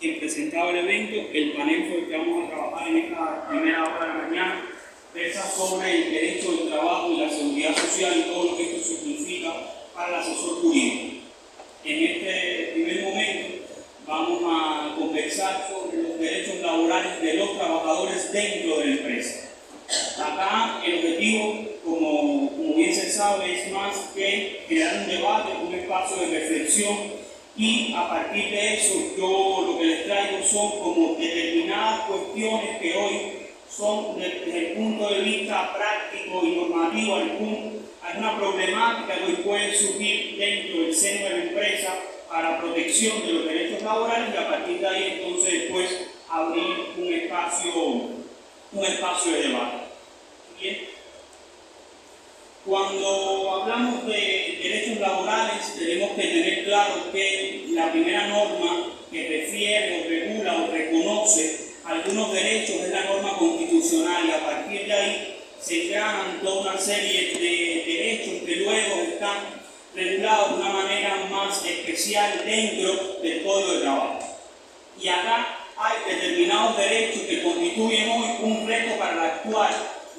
quien presentaba el evento. El panel fue el que vamos a trabajar en esta primera hora de la mañana, versa sobre el derecho del trabajo y la seguridad social y todo lo que esto significa para el asesor jurídico. En este primer momento vamos a conversar sobre los derechos laborales de los trabajadores dentro de la empresa. Acá el objetivo, como bien se sabe, es más que crear un debate, un espacio de reflexión, y a partir de eso yo lo que les traigo son como determinadas cuestiones que hoy son desde el punto de vista práctico y normativo, alguna problemática que hoy puede surgir dentro del seno de la empresa para protección de los derechos laborales, y a partir de ahí entonces después abrir un espacio de debate. Bien. Cuando hablamos de derechos laborales tenemos que tener claro que la primera norma que refiere o regula o reconoce algunos derechos es la norma constitucional, y a partir de ahí se crean toda una serie de derechos que luego están regulados de una manera más especial dentro del Código de Trabajo. Y acá hay determinados derechos que constituyen hoy un reto para la actual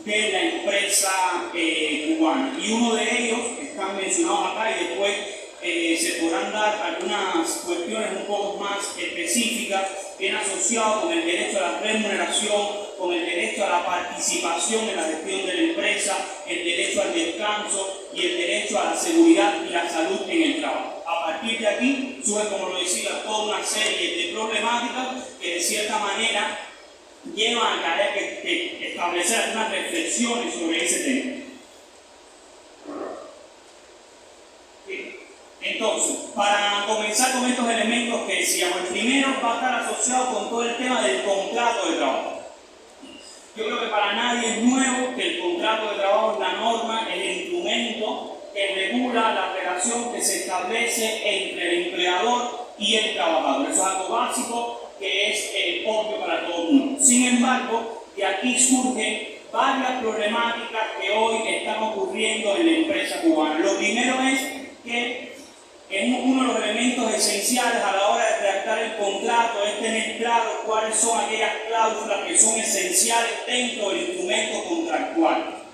de la empresa cubana, y uno de ellos están mencionados acá, y después se podrán dar algunas cuestiones un poco más específicas, bien asociados con el derecho a la remuneración, con el derecho a la participación en la gestión de la empresa, el derecho al descanso y el derecho a la seguridad y la salud en el trabajo. A partir de aquí surge, como lo decía, toda una serie de problemáticas que de cierta manera llevan a que establecer algunas reflexiones sobre ese tema. Entonces, para comenzar con estos elementos que decíamos, el primero va a estar asociado con todo el tema del contrato de trabajo. Yo creo que para nadie es nuevo que el contrato de trabajo es la norma, el instrumento que regula la relación que se establece entre el empleador y el trabajador. Eso es algo básico que es obvio para todo el mundo. Sin embargo, de aquí surgen varias problemáticas que hoy están ocurriendo en la empresa cubana. Lo primero es que uno de los elementos esenciales a la hora de redactar el contrato es tener claro cuáles son aquellas cláusulas que son esenciales dentro del instrumento contractual.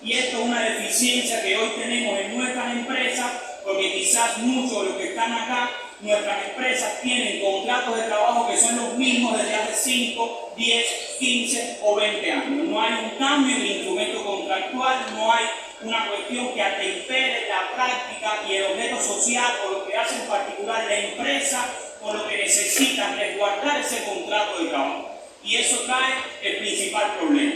Y esto es una deficiencia que hoy tenemos en nuestras empresas, porque quizás muchos de los que están acá, nuestras empresas tienen contratos de trabajo que son los mismos desde hace 5, 10, 15 o 20 años. No hay un cambio en el instrumento contractual, no hay una cuestión que atempere la práctica y el objeto social o lo que hace en particular la empresa o lo que necesita resguardar ese contrato de trabajo. Y eso trae el principal problema.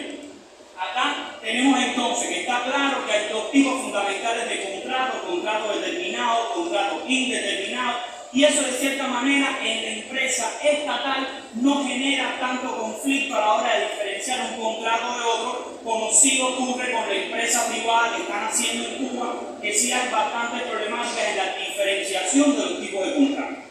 Acá tenemos entonces que está claro que hay dos tipos fundamentales de contrato: contrato determinado, contrato indeterminado, y eso de cierta manera en la empresa estatal no genera tanto conflicto a la hora de diferenciar un contrato de otro, como sí ocurre con la empresa privada que están haciendo en Cuba, que sí hay bastante problemáticas en la diferenciación de los tipos de contratos.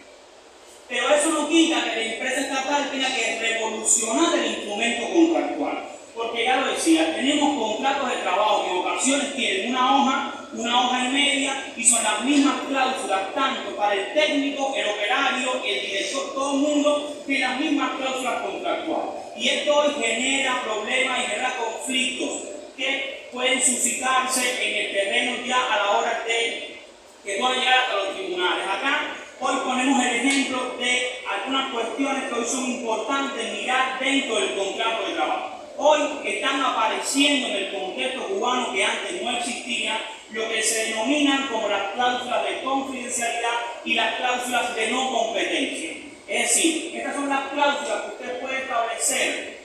Pero eso no quita que la empresa estatal tenga que revolucionar el instrumento contractual. Porque ya lo decía, tenemos contratos de trabajo que en ocasiones tienen una hoja y media, y son las mismas cláusulas tanto para el técnico, el operario, el director, todo el mundo tiene las mismas cláusulas contractuales. Y esto hoy genera problemas y genera conflictos que pueden suscitarse en el terreno ya a la hora de que puedan llegar hasta los tribunales. Acá hoy ponemos el ejemplo de algunas cuestiones que hoy son importantes mirar dentro del contrato de trabajo. Hoy están apareciendo en el contexto cubano, que antes no existía, lo que se denominan como las cláusulas de confidencialidad y las cláusulas de no competencia. Es decir, estas son las cláusulas que usted puede establecer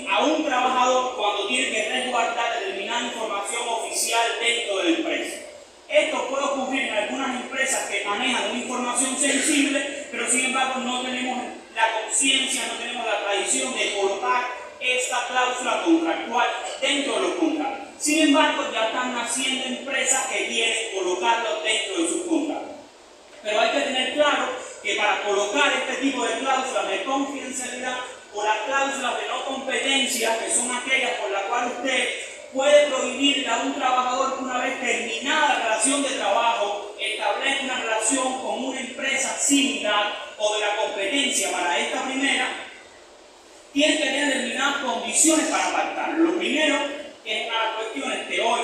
a un trabajador cuando tiene que resguardar determinada información oficial dentro de la empresa. Esto puede ocurrir en algunas empresas que manejan una información sensible, pero sin embargo no tenemos la conciencia, no tenemos la tradición de colocar esta cláusula contractual dentro de los contratos. Sin embargo, ya están naciendo empresas que quieren colocarlo dentro de sus contratos. Pero hay que tener claro que para colocar este tipo de cláusulas de confidencialidad o las cláusulas de no competencia, que son aquellas por las cuales usted puede prohibirle a un trabajador que una vez terminada la relación de trabajo establezca una relación con una empresa similar o de la competencia para esta primera, tiene que tener determinadas condiciones para pactar. Lo primero, que es una de las cuestiones que hoy,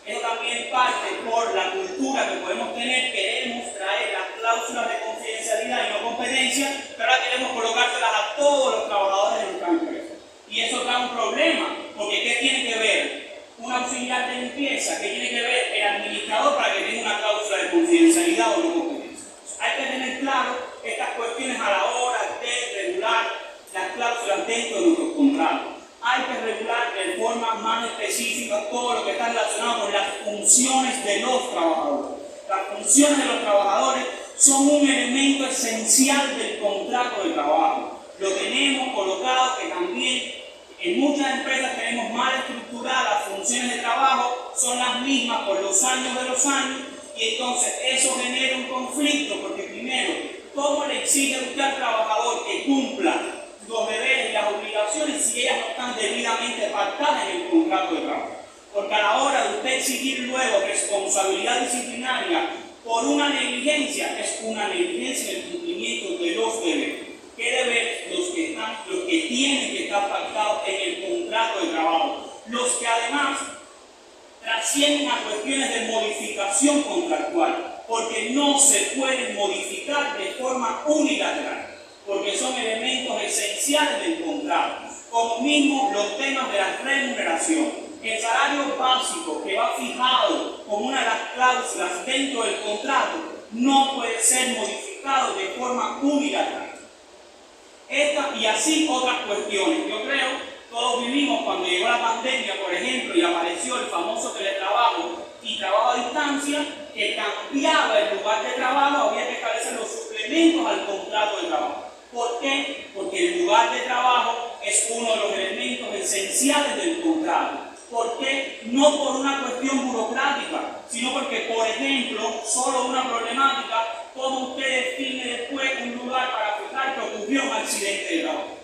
eso también parte por la cultura que podemos tener, queremos traer las cláusulas de confidencialidad y no competencia, pero ahora queremos colocárselas a todos los trabajadores de nuestra empresa. Y eso trae un problema, porque ¿qué tiene que ver un auxiliar de limpieza? ¿Qué tiene que ver el administrador para que tenga una cláusula de confidencialidad o no competencia? Hay que tener claro estas cuestiones a la hora de regular las cláusulas dentro de nuestros contratos. Hay que regular de forma más específica todo lo que está relacionado con las funciones de los trabajadores. Las funciones de los trabajadores son un elemento esencial del contrato de trabajo. Lo tenemos colocado que también en muchas empresas tenemos mal estructuradas las funciones de trabajo, son las mismas por los años de los años, y entonces eso genera un conflicto, porque primero, ¿cómo le exige usted al trabajador que cumpla los deberes y las obligaciones si ellas no están debidamente pactadas en el contrato de trabajo? Porque a la hora de usted exigir luego responsabilidad disciplinaria por una negligencia, es una negligencia en el cumplimiento de los deberes. ¿Qué deberes? Los que tienen que estar pactados en el contrato de trabajo. Los que además trascienden a cuestiones de modificación contractual, porque no se pueden modificar de forma unilateral, porque son elementos esenciales del contrato. Como mismo los temas de la remuneración. El salario básico que va fijado como una de las cláusulas dentro del contrato no puede ser modificado de forma unilateral. Esta y así otras cuestiones. Yo creo, todos vivimos cuando llegó la pandemia, por ejemplo, y apareció el famoso teletrabajo y trabajo a distancia, que cambiaba el lugar de trabajo, había que establecer los suplementos al contrato de trabajo. ¿Por qué? Porque el lugar de trabajo es uno de los elementos esenciales del contrato. ¿Por qué? No por una cuestión burocrática, sino porque, por ejemplo, solo una problemática, ¿cómo usted define después un lugar para fijar que ocurrió un accidente de trabajo?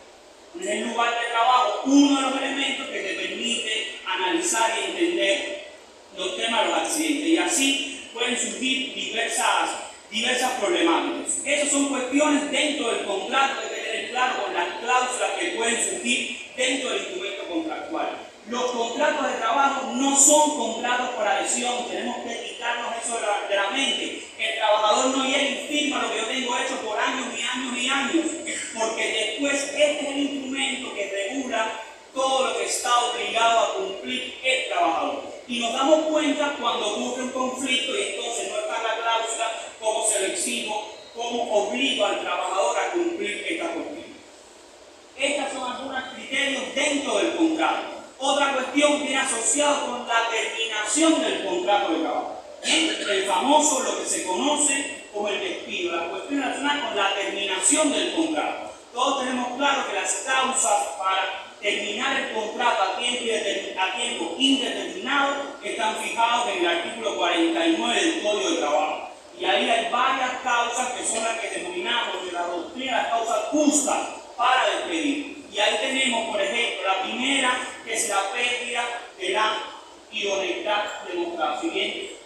En el lugar de trabajo, uno de los elementos que te permite analizar y entender los temas de los accidentes. Y así pueden surgir diversas problemáticas. Esas son cuestiones dentro del contrato que hay que tener claro con las cláusulas que pueden surgir dentro del instrumento contractual. Los contratos de trabajo no son contratos por adhesión, tenemos que quitarnos eso de la mente. El trabajador no llega y firma lo que yo tengo hecho por años y años y años, porque después este es el instrumento que regula todo lo que está obligado a cumplir el trabajador. Y nos damos cuenta cuando ocurre un conflicto y entonces no está la cláusula, cómo se lo exijo, cómo obligo al trabajador a cumplir esta cuestión. Estos son algunos criterios dentro del contrato. Otra cuestión viene asociada con la terminación del contrato de trabajo. El famoso, lo que se conoce como el despido, la cuestión relacionada con la terminación del contrato. Todos tenemos claro que las causas para terminar el contrato a tiempo indeterminado están fijadas en el artículo 49 del Código de Trabajo. Y ahí hay varias causas que son las que denominamos de la doctrina las causas justas para despedir. Y ahí tenemos, por ejemplo, la primera, que es la pérdida de la idoneidad demostrada. Siguiente.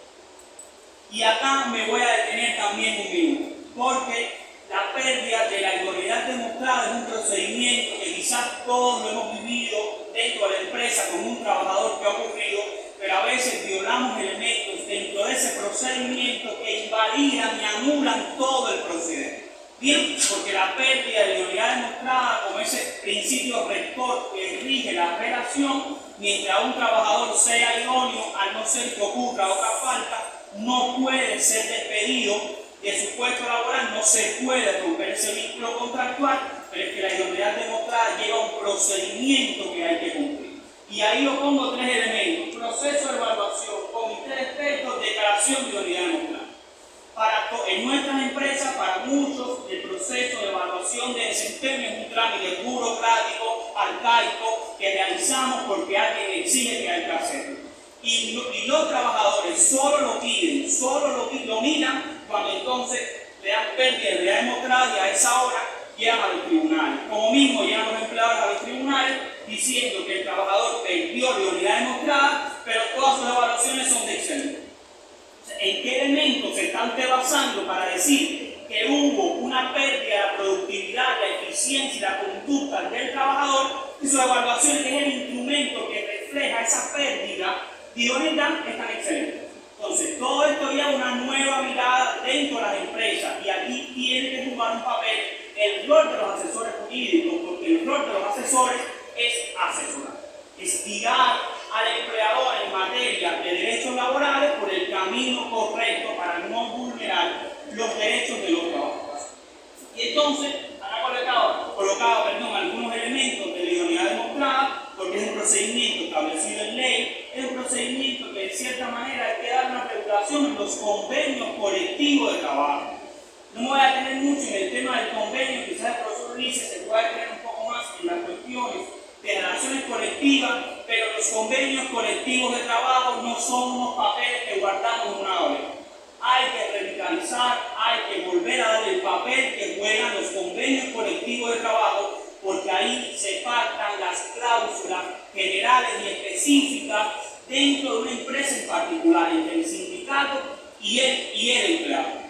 Y acá me voy a detener también un minuto, porque la pérdida de la idoneidad demostrada es un procedimiento que quizás todos lo hemos vivido dentro de la empresa con un trabajador que ha ocurrido, pero a veces violamos elementos dentro de ese procedimiento que invalidan y anulan todo el procedimiento. Bien, porque la pérdida de la idoneidad demostrada, como ese principio rector que rige la relación, mientras un trabajador sea idóneo, al no ser que ocurra otra falta, no puede ser despedido de su puesto laboral, no se puede romper ese vínculo contractual, pero es que la idoneidad demostrada lleva un procedimiento que hay que cumplir. Y ahí yo pongo tres elementos: proceso de evaluación, comité de expertos, declaración de idoneidad demostrada. En nuestras empresas, para muchos, el proceso de evaluación de desempeño es un trámite burocrático, arcaico, que realizamos porque alguien exige que hay que hacerlo. Y los trabajadores solo lo piden, lo miran cuando entonces le dan pérdida de idoneidad demostrada y a esa hora llegan a los tribunales. Como mismo llegan los empleadores a los tribunales diciendo que el trabajador perdió la idoneidad demostrada, pero todas sus evaluaciones son de excelente. ¿En qué elementos se está está usted basando para decir que hubo una pérdida de la productividad, la eficiencia y la conducta del trabajador, y su evaluación, que es el instrumento que refleja esa pérdida de idoneidad, es tan excelente. Entonces, todo esto lleva una nueva mirada dentro de las empresas, y aquí tiene que jugar un papel el rol de los asesores jurídicos, porque el rol de los asesores es asesorar, es guiar al empleador en materia de derechos laborales por el camino correcto para no vulnerar los derechos de los trabajadores. Y entonces, han colocado algunos elementos de la idoneidad demostrada, porque es un procedimiento establecido en ley, es un procedimiento que de cierta manera hay que dar una regulación en los convenios colectivos de trabajo. No me voy a detener mucho en el tema del convenio, quizás el profesor Ulises se pueda detener un poco más en las cuestiones de relaciones colectivas, pero los convenios colectivos de trabajo no son unos papeles que guardamos en una gaveta. Hay que revitalizar, hay que volver a dar el papel que juegan los convenios colectivos de trabajo, porque ahí se pactan las cláusulas generales y específicas dentro de una empresa en particular, entre el sindicato y el empleado.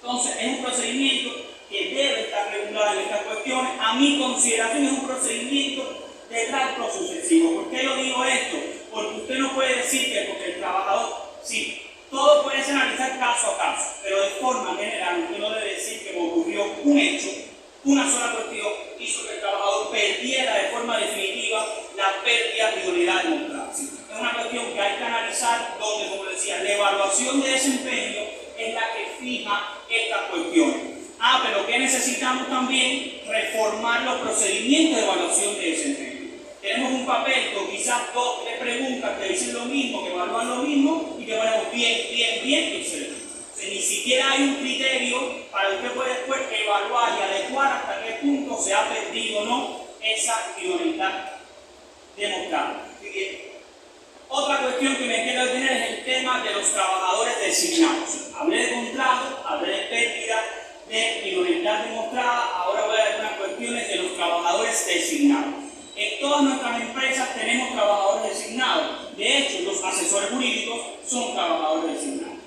Entonces, es un procedimiento que debe estar regulado en estas cuestiones. A mi consideración, es un procedimiento de tracto sucesivo. ¿Por qué yo digo esto? Porque usted no puede decir que porque el trabajador, sí, todo puede ser analizar caso a caso, pero de forma general usted no debe decir que ocurrió un hecho, una sola cuestión, hizo que el trabajador perdiera de forma definitiva la pérdida de idoneidad demostrada. ¿Sí? Es una cuestión que hay que analizar donde, como decía, la evaluación de desempeño es la que fija estas cuestiones. Pero ¿qué necesitamos también? Reformar los procedimientos de evaluación de desempeño. Tenemos un papel con quizás 2 o 3 preguntas que dicen lo mismo, que evalúan lo mismo y que ponemos bien, excelente. O sea, ni siquiera hay un criterio para que usted pueda después evaluar y adecuar hasta qué punto se ha perdido o no esa idoneidad demostrada. Otra cuestión que me quiero detener es el tema de los trabajadores designados. Hablé de contrato, hablé de pérdida de idoneidad demostrada, ahora voy a ver unas cuestiones de los trabajadores designados. En todas nuestras empresas tenemos trabajadores designados. De hecho, los asesores jurídicos son trabajadores designados.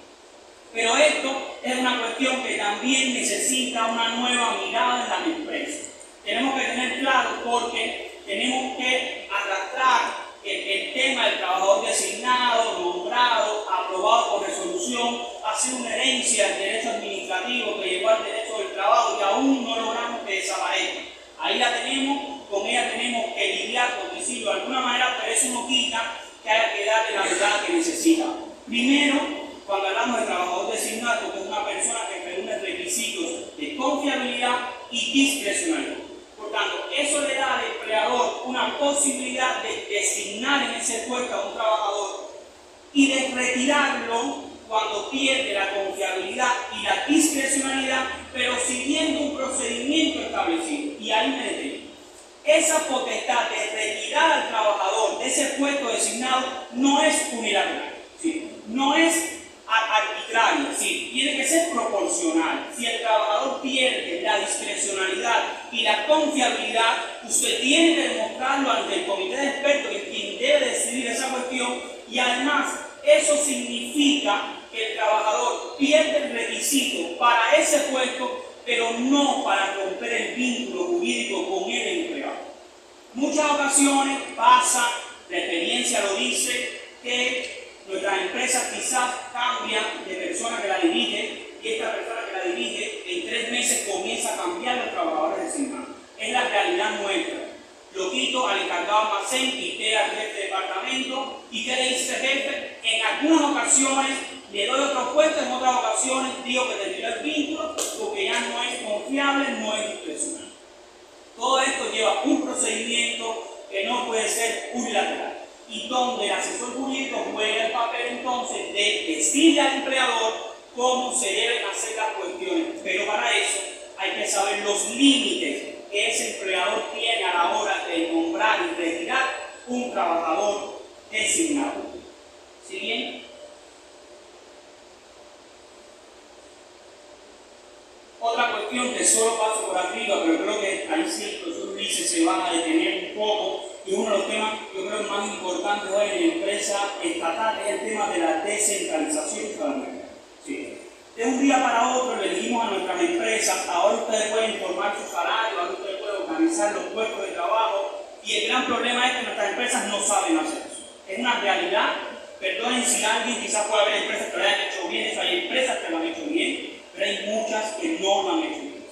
Pero esto es una cuestión que también necesita una nueva mirada en las empresas. Tenemos que tener claro, porque tenemos que arrastrar el tema del trabajador designado, nombrado, aprobado por resolución, ha sido una herencia del derecho administrativo que llegó al derecho del trabajo y aún no logramos que desaparezca. Ahí la tenemos, con ella tenemos que lidiar, por decirlo de alguna manera, pero eso no quita que haya que darle la verdad que necesita. Primero, cuando hablamos de trabajador designado, que es una persona que reúne requisitos de confiabilidad y discrecionalidad. Por tanto, eso le da al empleador una posibilidad de designar en ese puesto a un trabajador y de retirarlo cuando pierde la confiabilidad y la discrecionalidad, pero siguiendo un procedimiento establecido. Y ahí me detengo. Esa potestad de retirar al trabajador de ese puesto designado no es unilateral, ¿sí? No es arbitraria, ¿sí? Tiene que ser proporcional. Si el trabajador pierde la discrecionalidad y la confiabilidad, usted tiene que demostrarlo ante el comité de expertos, que es quien debe decidir esa cuestión, y además eso significa que el trabajador pierde el requisito para ese puesto, pero no para romper el vínculo jurídico con el empleado. Muchas ocasiones pasa, la experiencia lo dice, que nuestras empresas quizás cambian de persona que la dirige, y esta persona que la dirige en 3 meses comienza a cambiar los trabajadores designados. Es la realidad nuestra. Lo quito al encargado de almacén, quité al jefe de departamento, y ¿qué le dice el jefe? En algunas ocasiones le doy otro puesto, en otras ocasiones digo que terminó el vínculo porque ya no es confiable, no es discrecional. Todo esto lleva un procedimiento que no puede ser unilateral, y donde el asesor jurídico juega el papel entonces de decirle al empleador cómo se deben hacer las cuestiones, pero para eso hay que saber los límites que ese empleador tiene a la hora de nombrar y retirar un trabajador designado. ¿Sí bien? Otra cuestión que solo paso por arriba, pero creo que ahí sí el profesor Ulises se va a detener un poco, y uno de los temas yo creo más importantes hoy en la empresa estatal es el tema de la descentralización salarial. Sí. De de un día para otro le dijimos a nuestras empresas, ahora ustedes pueden formar su salario, ahora ustedes pueden organizar los puestos de trabajo, y el gran problema es que nuestras empresas no saben hacer eso. Es una realidad. Perdonen si alguien, quizás puede haber empresas que lo hayan hecho bien, eso hay empresas que lo han hecho bien, pero hay muchas que no lo han hecho bien.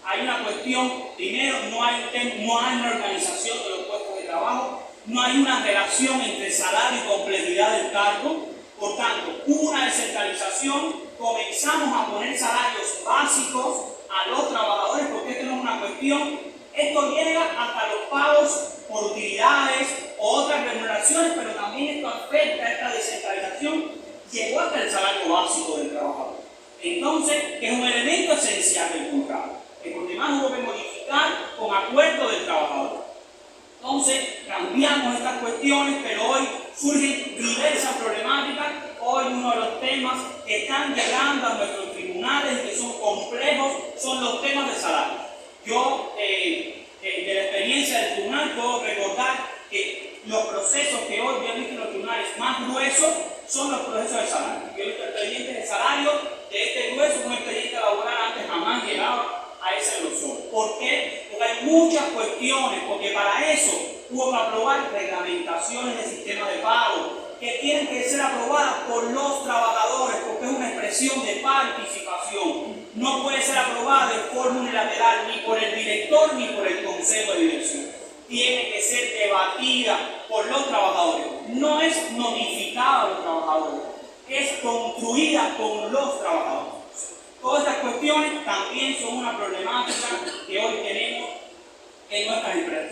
Hay una cuestión, primero, no hay una organización de los puestos de trabajo, no hay una relación entre salario y complejidad del cargo. Por tanto, una descentralización, comenzamos a poner salarios básicos a los trabajadores, porque esto no es una cuestión, esto llega hasta los pagos por utilidades o otras remuneraciones, pero también esto afecta a esta descentralización, llegó hasta el salario básico del trabajador. Entonces, es un elemento esencial del contrato, que por demás hubo que modificar con acuerdo del trabajador. Entonces, cambiamos estas cuestiones, pero hoy surgen diversas problemáticas. Hoy uno de los temas que están llegando a nuestros tribunales y que son complejos son los temas de salario. Yo, de la experiencia del tribunal, puedo recordar que los procesos que hoy he visto en los tribunales más gruesos son los procesos de salario. Yo he visto expedientes de salario de este grueso, un expediente laboral antes jamás llegaba a ese grosor. ¿Por qué? Porque hay muchas cuestiones, porque para eso hubo que aprobar reglamentaciones del sistema de pago que tienen que ser aprobadas por los trabajadores, porque es una expresión de participación. No puede ser aprobada de forma unilateral ni por el director ni por el consejo de dirección. Tiene que ser debatida por los trabajadores. No es notificada a los trabajadores, es construida con los trabajadores. Todas estas cuestiones también son una problemática que hoy tenemos en nuestras empresas.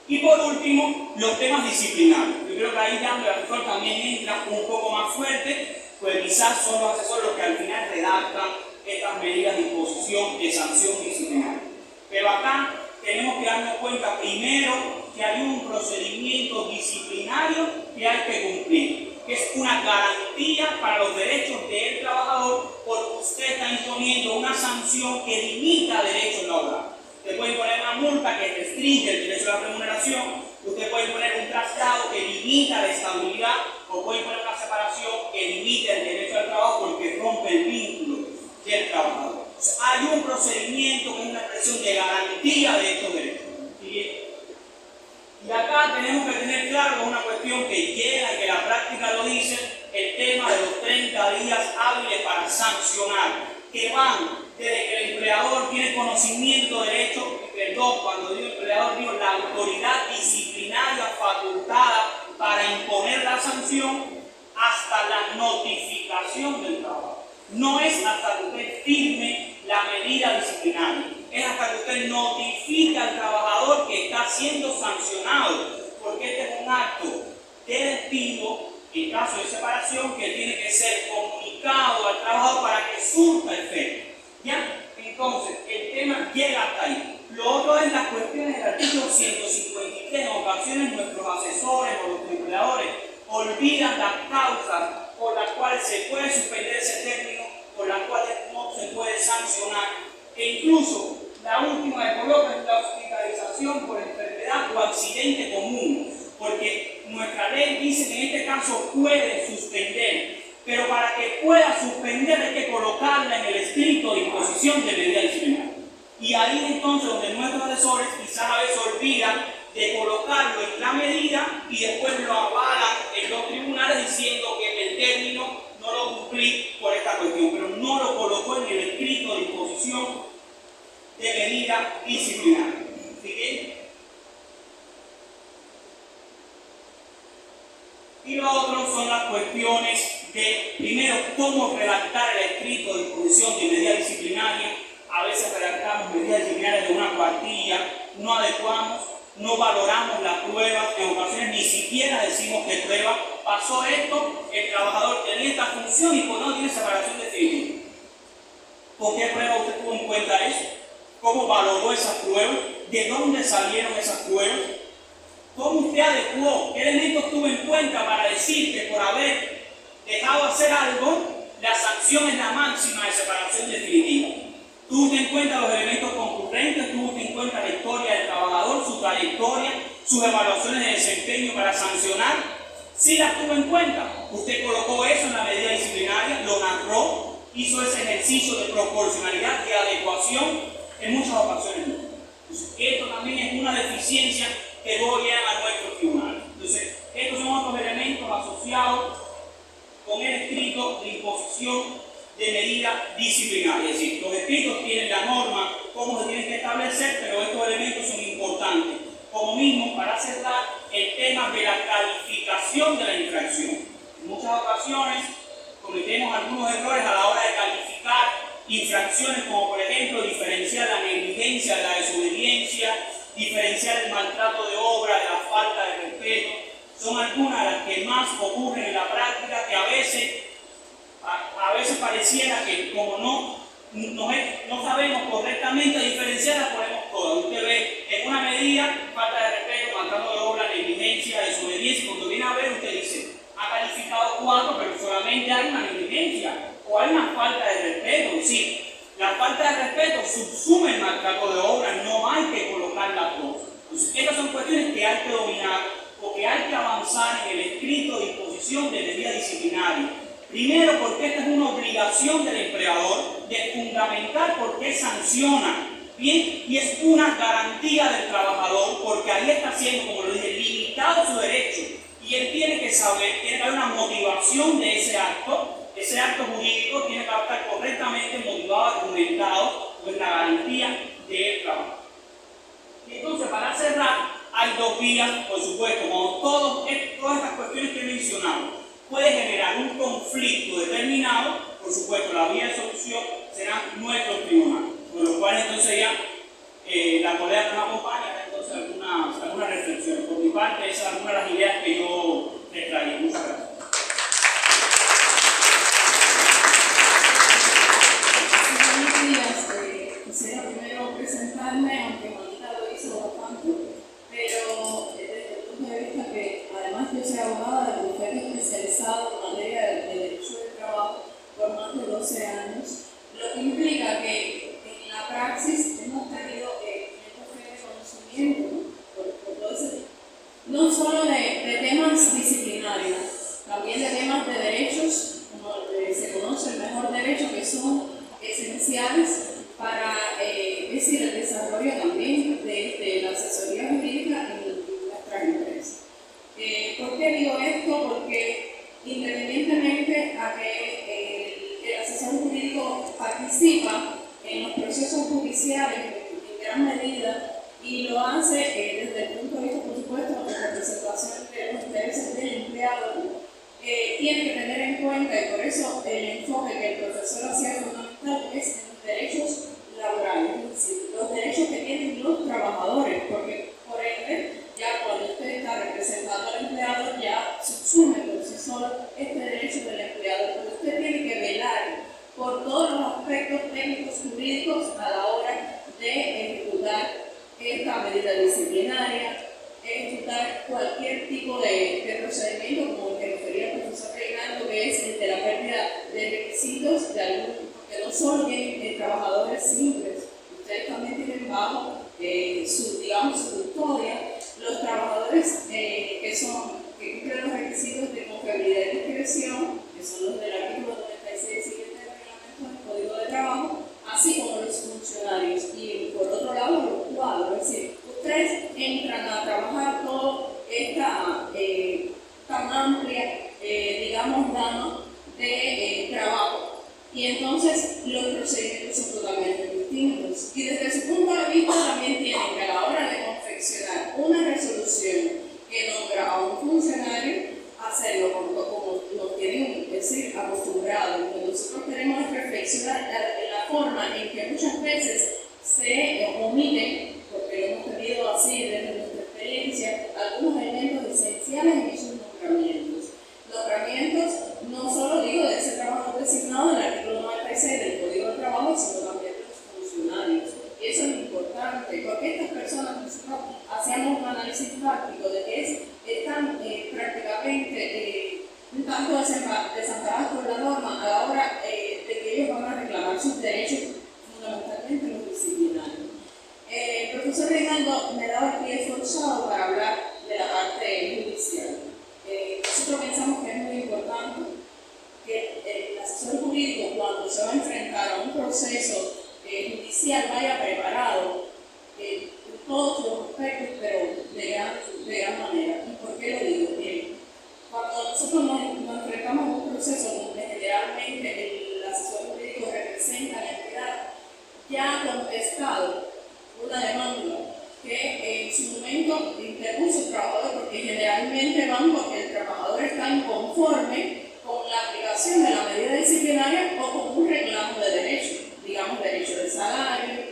Y por último, los temas disciplinarios. Yo creo que ahí ya el asesor también entra un poco más fuerte, pues quizás son los asesores los que al final redactan estas medidas de imposición de sanción disciplinaria. Pero acá tenemos que darnos cuenta primero que hay un procedimiento disciplinario que hay que cumplir, que es una garantía para los derechos del trabajador, porque usted está imponiendo una sanción que limita derechos laborales. Usted puede poner una multa que restringe el derecho a la remuneración, usted puede poner un traslado que limita la estabilidad, o puede poner una separación que limita el derecho al trabajo porque rompe el vínculo del trabajador. Entonces, hay un procedimiento que es una expresión de garantía de estos derechos. Y acá tenemos que tener claro una cuestión que llega y que la práctica lo dice, el tema de los 30 días hábiles para sancionar, que van desde que el empleador tiene conocimiento de derecho, cuando digo empleador digo la autoridad disciplinaria facultada para imponer la sanción, hasta la notificación del trabajo. No es hasta que usted firme la medida disciplinaria, es hasta que usted notifica al trabajador que está siendo sancionado, porque este es un acto de despido, en caso de separación, que tiene que ser comunicado al trabajador para que surta efecto. ¿Ya? Entonces, el tema llega hasta ahí. Lo otro es las cuestiones del artículo 153. En ocasiones nuestros asesores o los empleadores olvidan las causas por las cuales se puede suspender ese término, por las cuales no se puede sancionar, e incluso la última que coloca es la hospitalización por enfermedad o accidente común, porque nuestra ley dice que en este caso puede suspender, pero para que pueda suspender hay que colocarla en el escrito de imposición de medida disciplinaria. Y ahí entonces donde nuestros asesores quizás a veces olvidan de colocarlo en la medida y después lo avalan en los tribunales diciendo que el término no lo cumplí por esta cuestión, pero no lo colocó en el escrito de imposición de medida disciplinaria. ¿Sí bien? Y lo otro son las cuestiones de, primero, cómo redactar el escrito de imposición de medida disciplinaria. A veces redactamos medidas disciplinarias de una cuartilla, no adecuamos, no valoramos las pruebas, en ocasiones ni siquiera decimos qué prueba. Pasó esto, el trabajador tenía esta función y pues no tiene separación definitiva. ¿Por qué prueba usted tuvo en cuenta eso? ¿Cómo valoró esas pruebas? ¿De dónde salieron esas pruebas? ¿Cómo usted adecuó? ¿Qué elementos tuvo en cuenta para decir que por haber dejado hacer algo, la sanción es la máxima de separación definitiva? ¿Tuvo en cuenta los elementos concurrentes? ¿Tuvo en cuenta la historia del trabajador, su trayectoria, sus evaluaciones de desempeño para sancionar? Sí las tuvo en cuenta. Usted colocó eso en la medida disciplinaria, lo narró, hizo ese ejercicio de proporcionalidad, de adecuación, en muchas ocasiones no. Entonces, esto también es una deficiencia que luego llegan a nuestros tribunales. Entonces, estos son otros elementos asociados con el escrito de imposición de medidas disciplinarias. Es decir, los escritos tienen la norma, cómo se tienen que establecer, pero estos elementos son importantes. Como mismo, para cerrar, el tema de la calificación de la infracción. En muchas ocasiones cometemos algunos errores a la hora de calificar infracciones, como por ejemplo diferenciar la negligencia de la desobediencia, diferenciar el maltrato de obra de la falta de respeto. Son algunas de las que más ocurren en la práctica, que a veces pareciera que como no sabemos correctamente diferenciar, las ponemos todas. Usted ve en una medida falta de respeto, maltrato de obra, negligencia, desobediencia, y cuando viene a ver usted dice, ha calificado 4, pero solamente hay una negligencia o hay una falta de respeto. Es decir, la falta de respeto subsume el maltrato de obra, no hay que colocar las dos. Entonces, estas son cuestiones que hay que dominar o que hay que avanzar en el escrito de imposición de medidas disciplinarias. Primero, porque esta es una obligación del empleador de fundamentar por qué sanciona. Bien, y es una garantía del trabajador, porque ahí está siendo, como lo dije, limitado su derecho. Y él tiene que saber, tiene que haber una motivación de ese acto jurídico tiene que estar correctamente motivado, argumentado, pues la garantía del trabajo. Y entonces, para cerrar, hay dos vías, por supuesto, como todas estas cuestiones que he mencionado puede generar un conflicto determinado, por supuesto, la vía de solución serán nuestros tribunales, con lo cual entonces ya la colega que nos acompaña, entonces algunas reflexiones. Por mi parte, esas son algunas de las ideas que yo les traía. Muchas gracias. Quisiera primero presentarme, aunque Juanita lo hizo bastante, pero desde el punto de vista que además yo soy abogada de bufete especializado en materia de derecho del trabajo por más de 12 años, lo que implica que en la praxis hemos tenido estos de conocimiento, por todo ese, no solo de temas disciplinarios, también de temas de derechos, como se conoce el mejor derecho, que son esenciales para decir, el desarrollo también de la asesoría jurídica en nuestras empresas. ¿Por qué digo esto? Porque independientemente a que el asesor jurídico participa en los procesos judiciales en gran medida y lo hace desde el punto de vista, por supuesto, de representación de los intereses del empleado, tiene que tener en cuenta, y por eso el enfoque que el profesor hacía fundamental es en los derechos laborales, es decir, los derechos que tienen los trabajadores, porque por ende, ya cuando usted está representando al empleado, ya subsume por sí solo este derecho del empleado, pero usted tiene que velar por todos los aspectos técnicos jurídicos a la hora de ejecutar esta medida disciplinaria, ejecutar cualquier tipo de procedimiento, como el que refería el profesor Reinaldo, que es el de la pérdida de requisitos de algún, porque no solo tienen trabajadores simples, ustedes también tienen bajo su custodia los trabajadores que cumplen los requisitos de confiabilidad y discreción, que son los del artículo 96 siguiente del reglamento del Código de Trabajo, así como los funcionarios. Y por otro lado, los cuadros, es decir, ustedes entran a trabajar toda esta tan amplia, gama de trabajo. Y entonces los procedimientos son totalmente distintos. Y desde su punto de vista también tienen que a la hora de confeccionar una resolución que nombra a un funcionario, hacerlo como nos tienen decir acostumbrados. Lo que nosotros queremos es reflexionar en la forma en que muchas veces se omiten, porque lo hemos tenido así desde nuestra experiencia, algunos elementos esenciales en esos nombramientos. Nombramientos no solo digo de ese trabajador designado en el artículo 96 del Código de Trabajo, sino también de los funcionarios. Y eso es importante, porque estas personas, nosotros hacíamos un análisis práctico de que están prácticamente un tanto desamparados por la norma a la hora de que ellos van a reclamar sus derechos, fundamentalmente los disciplinarios. El profesor Reinaldo me daba el pie forzado para hablar de la parte judicial. Nosotros pensamos que es muy importante que el asesor asesor jurídico, cuando se va a enfrentar a un proceso judicial, vaya preparado en todos los aspectos, pero de gran manera. ¿Y por qué lo digo? Bien, cuando nosotros nos enfrentamos a un proceso donde generalmente el asesor jurídico representa a la entidad, ya ha contestado una demanda que en su momento interpuso el trabajador, porque generalmente van porque el trabajador está inconforme con la aplicación de la medida disciplinaria o con un reclamo de derecho, digamos derecho de salario,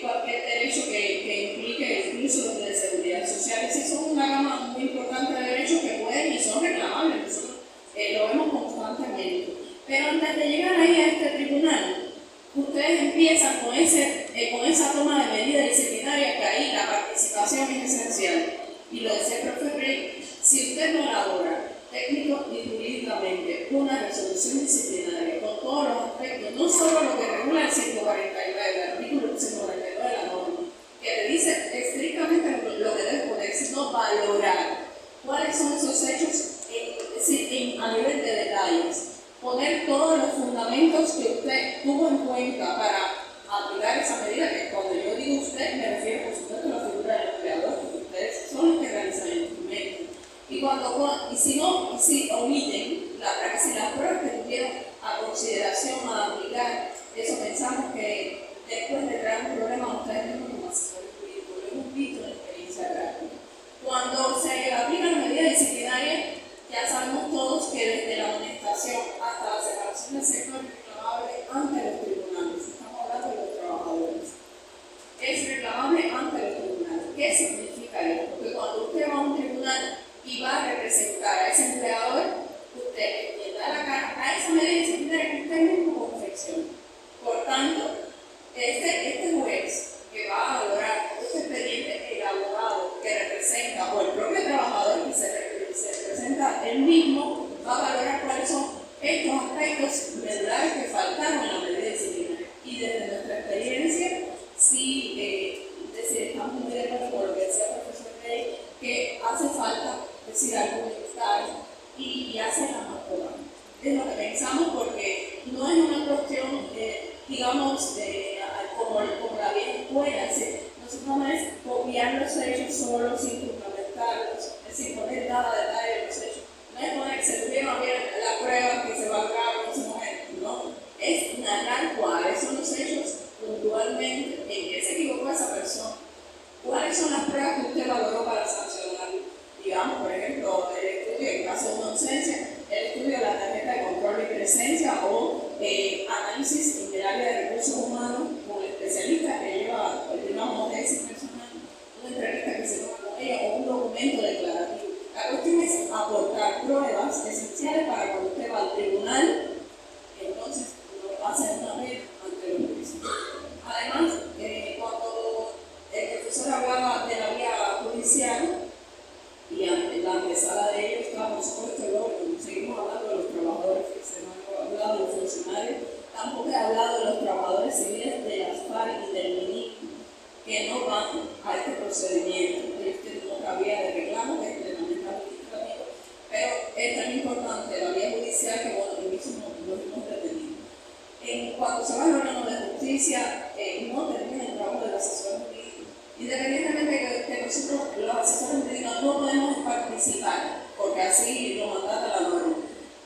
cualquier derecho que implique incluso los de seguridad social. Sí, son una gama muy importante de derechos que pueden y son reclamables, nosotros lo vemos constantemente. Pero antes de llegar ahí a este tribunal, ustedes empiezan con esa toma de medida disciplinaria, que ahí la participación es esencial. Y lo decía el profe Rey, si usted no elabora técnico y jurídicamente una resolución disciplinaria con todos los aspectos, no solo lo que regula el 149, el artículo 149 de la norma, que le dice estrictamente lo que debe poner, sino valorar cuáles son esos hechos a nivel de detalles, poner todos los fundamentos que usted tuvo en cuenta para aplicar esa medida, que cuando yo digo usted me refiero por supuesto a la figura del empleador, porque ustedes son los que realizan el instrumento. Y si omiten las pruebas que tuvieron a consideración a aplicar, eso pensamos que después de traer un problema a ustedes mismos como asesores jurídicos, lo hemos visto en la experiencia práctica. Cuando se aplica la medida disciplinaria, ya sabemos todos que desde la amonestación hasta la separación del sector es reclamable ante los tribunales. Estamos hablando de los trabajadores. Es reclamable ante los tribunales. ¿Qué significa esto? Porque cuando usted va a un tribunal y va a representar a ese empleador, usted le da la cara a esa medida disciplinaria que usted mismo confecciona. Por tanto, este juez que va a valorar este expediente, el abogado que representa, o el propio trabajador que se representa él mismo, va a valorar cuáles son estos aspectos medulares que faltaron en la medida disciplinaria. Y desde nuestra experiencia, sí, estamos muy de acuerdo con lo que decía el profesor Rey, que hace falta argumentar y hacer la más probable. Es lo que pensamos, porque no es una cuestión, digamos, como la vieja escuela, nosotros no es copiar los hechos solo sin fundamentarlos, sin poner nada detalle de los hechos, no es poner que se tuvieron bien la prueba que se valga en ese momento, no, es narrar cuáles son los hechos puntualmente, en qué se equivocó esa persona, cuáles son las pruebas que usted valoró para sancionarlo. Digamos, por ejemplo, el estudio en caso de una ausencia, el estudio de la tarjeta de control y presencia, o análisis en el área de recursos humanos con el especialista que lleva, digamos, tesis personal, una entrevista que se toma con ella o un documento declarativo. La cuestión es aportar pruebas esenciales para cuando usted va al tribunal, entonces lo pase una vez ante los juicios. Además, cuando el profesor hablaba de la vía judicial, y en la antesala de ello está, por supuesto, seguimos hablando de los trabajadores, no he hablado de los funcionarios, tampoco he hablado de los trabajadores civiles de las FARC y del MINIC, que no van a este procedimiento. Ellos tienen otra vía de reclamo, que es plenamente administrativo, pero es tan importante la vía judicial que, bueno, mismo lo hemos detenido. Cuando se va al órgano de justicia, no termina el trabajo del asesor jurídico. Independientemente de que nosotros, los asesores jurídicos, no podemos participar, porque así lo mandata la norma,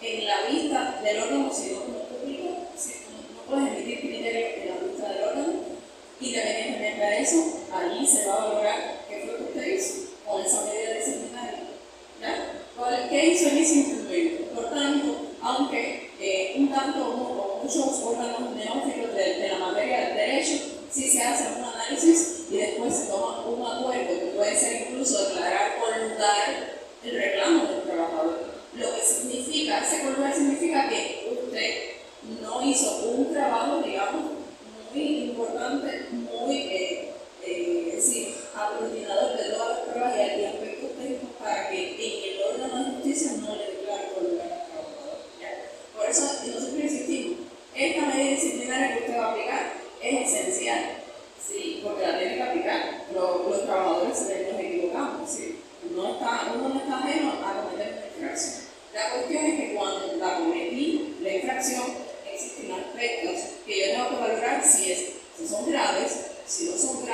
en la vista del órgano, sino como público, no puedes emitir criterios en la vista del órgano. Independientemente de eso, allí se va a valorar qué fue lo que usted hizo con esa medida disciplinaria. ¿Ya? ¿Qué hizo en ese instrumento? Por tanto, aunque un tanto como muchos órganos neófitos de la materia del derecho, sí se hace un análisis y después se toma un acuerdo que puede ser incluso declarar conlugar el reclamo del trabajador. Lo que significa, ese conlugar significa que usted no hizo un trabajo, digamos, muy importante, muy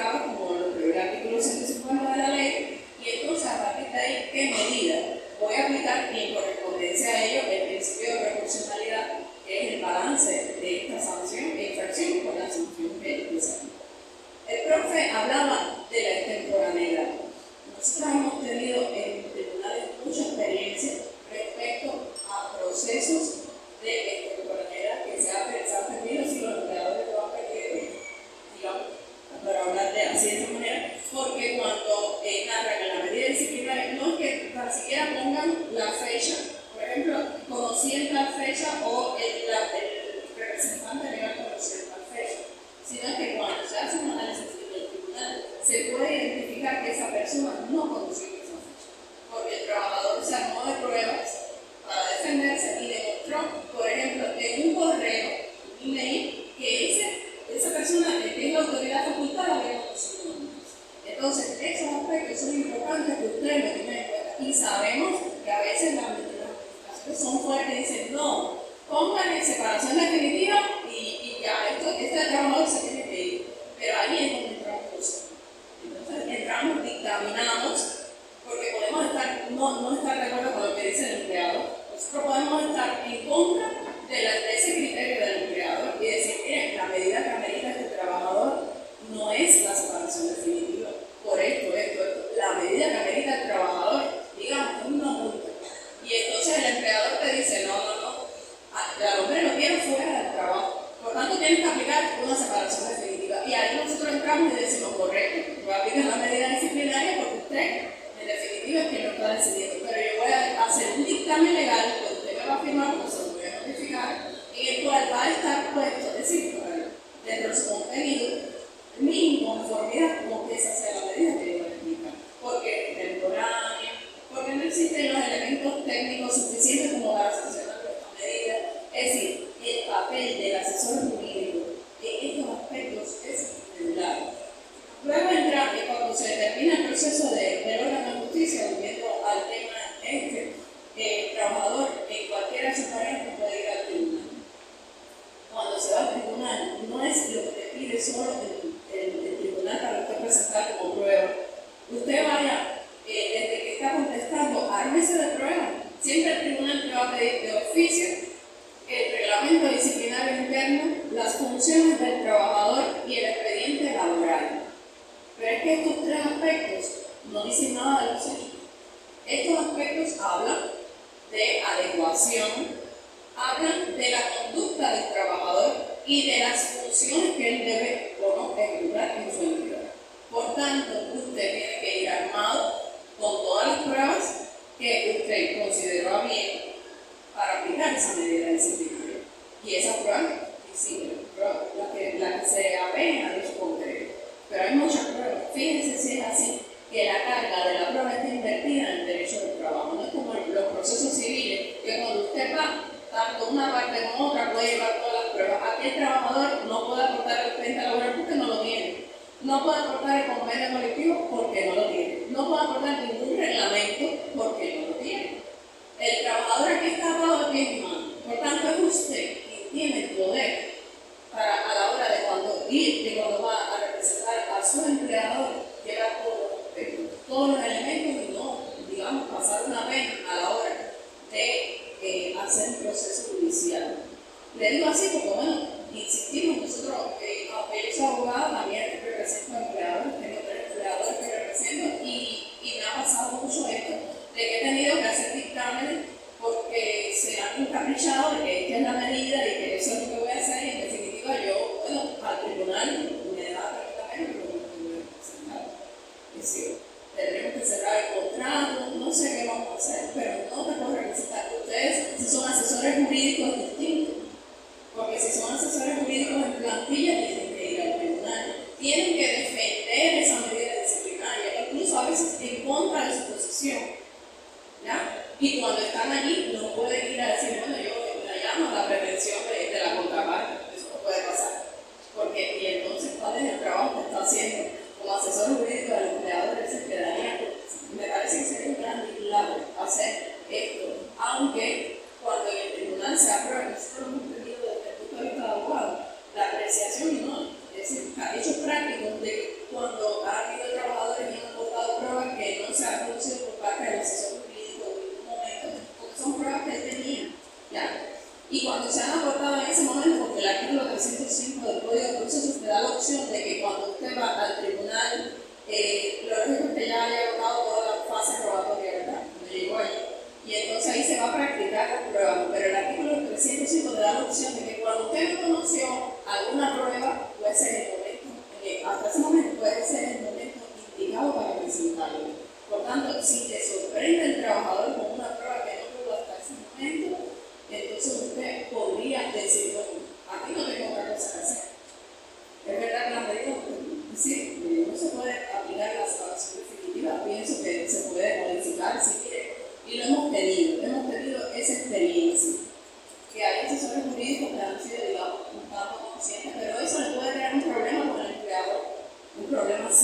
explicaba como lo que el artículo 150 de la ley, y entonces a partir de ahí, ¿qué medida voy a aplicar? Y en correspondencia a ello, el principio de proporcionalidad, que es el balance de esta sanción e infracción con la sanción que se aplica. El profe hablaba de la extemporaneidad. Nosotros hemos tenido en tribunales mucha experiencia respecto a procesos de extemporaneidad que se han perdido si los empleadores lo han perdido, digamos, para hablar de así de esa manera, porque cuando narran en la medida disciplinaria, no es que ni siquiera pongan la fecha, por ejemplo, conocí en tal fecha o el representante legal conoció en tal fecha, sino que cuando se hace un análisis del tribunal, se puede identificar que esa persona no conoció esa fecha, porque el trabajador se armó de pruebas para defenderse y demostró, por ejemplo, en un correo, un email, que esa persona que es la autoridad facultada había conocido antes. Entonces, esos aspectos son importantes que ustedes lo tienen en cuenta. Y sabemos que a veces las notificaciones son fuertes y dicen, no, pongan en separación definitiva y ya, este trabajador se tiene que ir. Pero ahí es donde entramos nosotros. Entonces, entramos, dictaminamos, porque podemos no estar de acuerdo con lo que dice el empleado. Nosotros podemos estar en contra de ese criterio del empleador y decir, miren, la medida que amerita este trabajador no es la separación definitiva. Por esto. La medida que amerita el trabajador, digamos, es una multa. Y entonces el empleador te dice, no, al hombre lo quiero fuera del trabajo. Por tanto, tienes que aplicar una separación definitiva. Y ahí nosotros entramos y decimos, correcto, voy a aplicar la medida disciplinaria porque usted, en definitiva, es quien lo está decidiendo. Pero yo voy a hacer un dictamen legal que usted me va a firmar, porque se lo voy a notificar, en el cual va a estar puesto, es decir, dentro de su contenido, mi inconformidad con que esa sea la medida que yo voy a explicar. Porque es temporánea, porque no existen los elementos técnicos suficientes como para sancionar esta medida. Es decir, el papel del asesor jurídico en estos aspectos es regular. Luego entra que cuando se termina el proceso del órgano de justicia, volviendo al tema el trabajador en cualquiera de sus variantes puede ir al tribunal. Cuando se va al tribunal, no es lo que te pide solo el tribunal para usted presentar como prueba. Usted vaya, desde que está contestando, ármese de prueba. Siempre el tribunal te va a pedir de oficio el reglamento disciplinario interno, las funciones del trabajador y el expediente laboral. Pero es que estos tres aspectos no dicen nada de los hechos. Estos aspectos hablan de adecuación, hablan de la conducta del trabajador y de las funciones que él debe o no ejecutar en su entidad. Por tanto, usted tiene que ir armado con todas las pruebas que usted consideró a bien para aplicar esa medida disciplinaria. Y esas pruebas, sí, las que se apegan a dicho concreto. Pero hay muchas pruebas. Fíjense si es así, que la carga de la prueba está invertida en el derecho del trabajo. No es como los procesos civiles, que cuando usted va tanto una parte como otra puede llevar todas las pruebas. Aquí el trabajador no puede aportar el expediente laboral porque no lo tiene. No puede aportar el convenio colectivo porque no lo tiene. No puede aportar ningún reglamento porque no lo tiene. El trabajador aquí está atado de pies y manos. Por tanto, es usted quien tiene el poder para, a la hora de cuando va a representar a su empleador, llevar todos los elementos y no, digamos, pasar una pena a la hora de hacer un proceso judicial. Le digo así porque, bueno, insistimos, nosotros, aunque yo soy abogada, también represento a empleadores, tengo 3 empleadores que represento y me ha pasado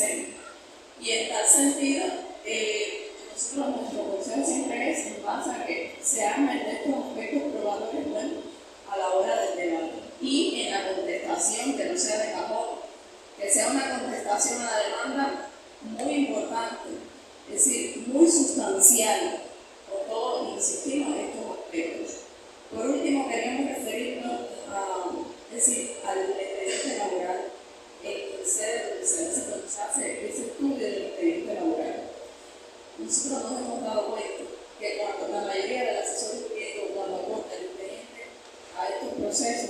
serio. Y en tal sentido, nuestro consejo siempre es en base a que se armen de estos aspectos probadores buenos a la hora del debate. Y en la contestación, que no sea de cajón, que sea una contestación a la demanda muy importante, es decir, muy sustancial, por todo insistimos en estos aspectos. Por último, queríamos referirnos al expediente laboral, el sede donde se hace ese estudio del expediente laboral. Nosotros nos hemos dado cuenta que cuando la mayoría del asesor jurídico, cuando aporta el expediente a estos procesos,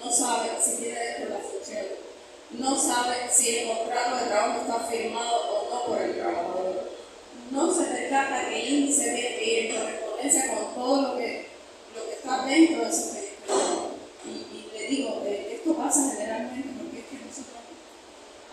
no sabe si tiene dentro la función, no sabe si el contrato de trabajo está firmado o no por el trabajador. No se trata que el índice tiene que ir en correspondencia con todo lo que está dentro de ese expediente. Y le digo, esto pasa generalmente porque es que nosotros,